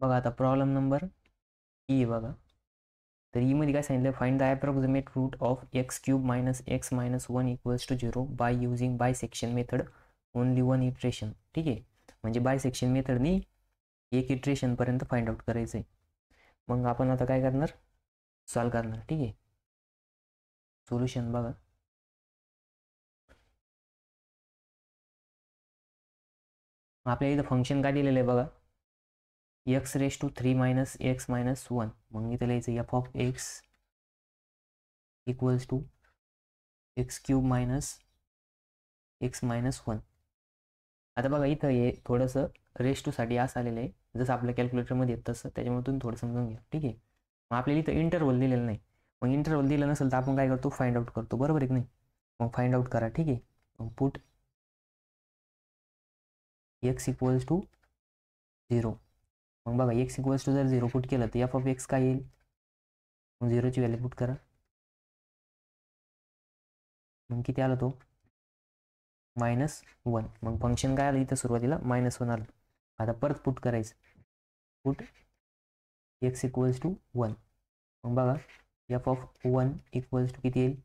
बघा आता problem number E बघा. तर ई मध्ये काय सांगितलं, find the approximate root of x cube minus x minus 1 equals to 0 by using bisection method only 1 iteration. ठीक आहे, म्हणजे बाय सेक्शन मेथडनी एक इटरेशनपर्यंत फाइंड आउट करायचं आहे. मग आपण आता काय करणार, सॉल्व करणार. ठीक आहे, सोल्युशन बघा. आपल्या इथं फंक्शन काय दिलेलं आहे बघा, x raise to 3 minus x minus 1. मग इथं लिहायचं f of x equals to x cube minus x minus 1. आता बघा इथं हे थोडंसं रेस टूसाठी असं आलेलं आहे, जसं आपल्या कॅल्क्युलेटरमध्ये येत तसं, त्याच्यामुळे तुम्ही थोडं समजून घ्या. ठीक आहे, मग आपल्याला इथं इंटरव्हल दिलेलं नाही. मग इंटरव्हल दिलं नसेल तर आपण काय करतो, फाइंड आउट करतो, बरोबर आहे की नाही. मग फाइंड आउट करा. ठीक आहे, मग पुट एक्स इक्वल्स टू 0. मग बघा एक्स इक्वल्स टू जर 0 पुट केलं तर एफ ऑफ एक्स काय येईल, मग 0ची व्हॅल्यू पुट करा. मग किती आला तो, -1. मग फंक्शन काय आलं इथं सुरुवातीला -1 आलं. आता परत पुट करायचं, पुट एक्स इक्वल्स टू 1. मग बघा एफ ऑफ 1 इक्वल्स टू किती येईल,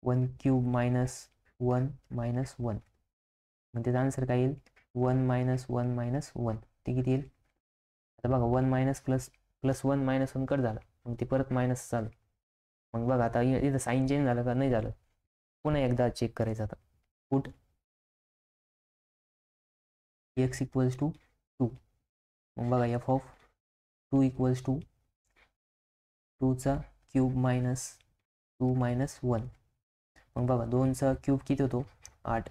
1 क्यूब मायनस 1 मायनस 1. मग त्याचा आन्सर काय येईल, 1 मायनस 1 मायनस 1. ते किती येईल, आता बघा 1 मायनस प्लस 1 मायनस 1 कट झालं, मग ते परत मायनस झालं. मग बघा आता इथं साईन चेंज झालं का नाही झालं, पुन्हा एकदा चेक करायचं. आता पुट एक्स इक्वल्स टू 2. मग बघा एफ ऑफ 2 इक्वल्स टू 2चा क्यूब मायनस 2 मायनस 1. मग बघा 2चा क्यूब किती होतो, 8.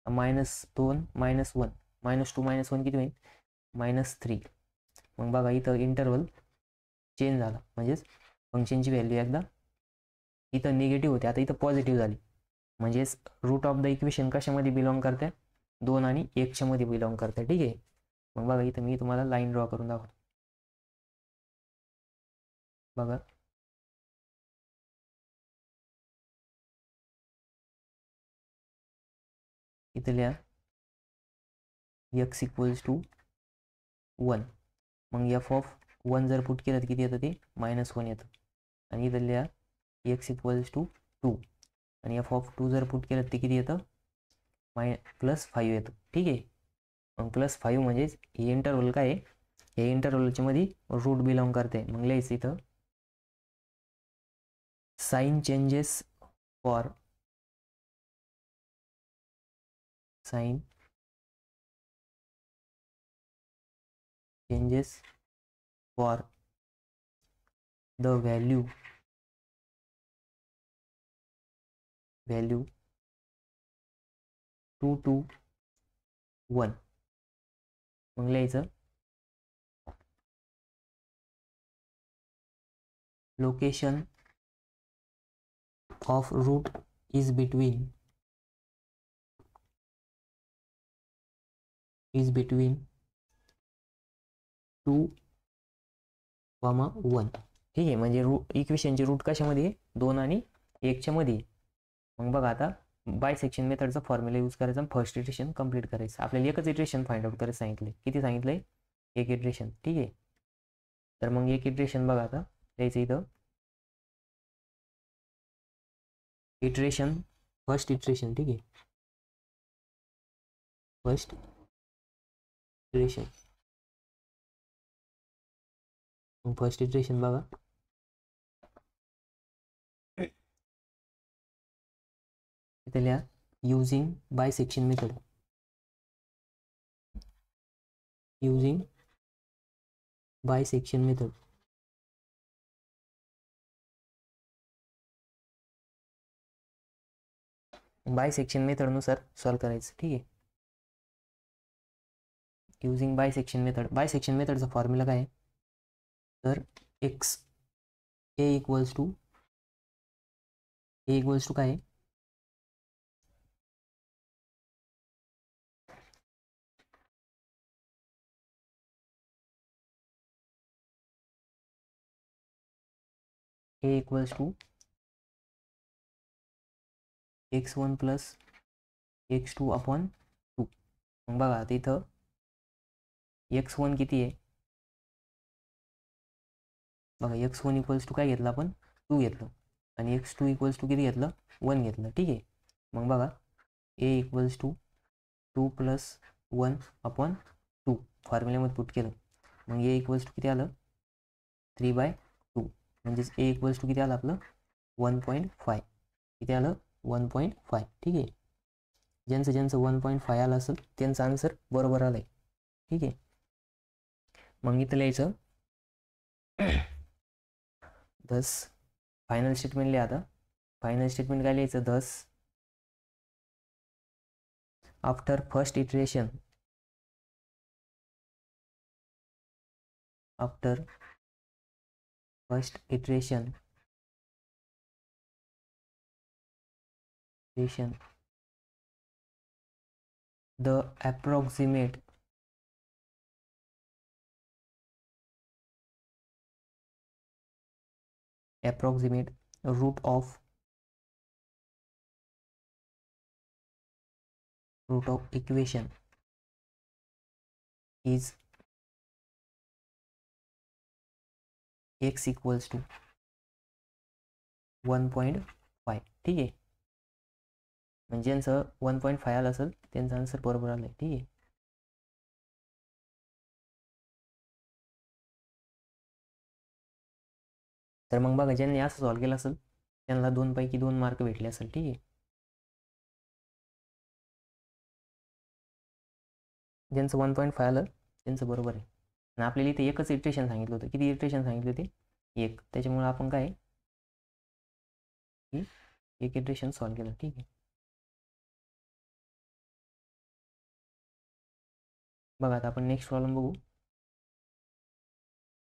-2 -1 -2 -1 किती होईल, -3. मग बघा इथं इंटरव्हल चेंज झाला, म्हणजेच फंक्शनची व्हॅल्यू एकदा इथं निगेटिव्ह होते, आता इथं पॉझिटिव्ह झाली. म्हणजेच रूट ऑफ द इक्वेशन कशामध्ये बिलॉंग करते, 2 आणि 1च्या मध्ये बिलॉंग करते. ठीक आहे, मग बघा इथं मी तुम्हाला लाईन ड्रॉ करून दाखवतो. बघा इथं लिहा एक्स इक्वल्स टू 1. मग एफ ऑफ 1 जर पुट केलं तर किती येतं, ते -1 येतं. आणि इथं लिहा एक्स इक्वल्स टू 2. आणि एफ ऑफ 2 जर पुट केलं तर ते किती येतं, +5 येतं. ठीक आहे, मग +5 म्हणजेच हे इंटरव्हल काय आहे, हे इंटरव्हलच्या मध्ये रूट बिलॉंग करते. मग लिहायचं इथं sign changes for sign changes for the value 2 to 1. मग लिहायचं location of root is between 2, 1. ठीक आहे, म्हणजे इक्वेशनची रूट कशामध्ये, 2 आणि 1च्या मध्ये. मग बघा आता बाय सेक्शन मेथडचा फॉर्म्युला यूज करायचा, फर्स्ट इटरेशन कंप्लीट करायचं. आपल्याला एकच इटरेशन फाइंड आउट करायचं सांगितलं, किती सांगितलंय, एक इटरेशन. ठीक आहे, तर मग एक इटरेशन बघा आता द्यायचं इथं, इटरेशन फर्स्ट इटरेशन. ठीक आहे, फर्स्ट इटरेशन. मग फर्स्ट इटरेशन बघा इथे लिहा using bisection method, using bisection method. Bisection मेथडनुसार सॉल्व करायचं. ठीक आहे, using bisection method. Bisection मेथडचा फॉर्म्युला काय आहे, तर एक्स ए इक्वल्स टू काय आहे, A equals to x1 plus x2 upon 2. मग बघा आता इथं x1 किती आहे, बघा x1 इक्वल्स टू काय घेतलं आपण 2 घेतलं आणि x2 इक्वल्स टू किती घेतलं 1 घेतलं. ठीक आहे. मग बघा a इक्वल्स टू 2 + 1/2 फॉर्म्युल्यामध्ये पुट केलं. मग a इक्वल्स टू किती आलं 3/2 म्हणजेच a इक्वल्स टू किती आलं आपलं 1.5. किती आलं 1.5. ठीक आहे. ज्यांचं 1.5 आलं असेल त्यांचं आन्सर बरोबर आलं आहे. ठीक आहे. मग इथं लिहायचं दस फायनल स्टेटमेंट लिहा. आता फायनल स्टेटमेंट काय लिहायचं दस after first iteration the approximate root of equation is x equals to 1.5. ठीक आहे. म्हणजे ज्यांचं 1.5 आलं असेल त्यांचं आन्सर बरोबर आलं आहे. ठीक आहे. तर मग बघा ज्यांनी असं सॉल्व्ह केलं असेल त्यांना 2 पैकी 2 मार्क भेटले असेल. ठीक आहे. ज्यांचं 1.5 आलं त्यांचं बरोबर आहे. आणि आपल्याला इथे एकच इटरेशन सांगितलं होतं. किती इटरेशन सांगितले होते 1. त्याच्यामुळे आपण काय एक इटरेशन सॉल्व्ह केलं. ठीक आहे. बघा आता आपण नेक्स्ट प्रॉब्लेम बघू.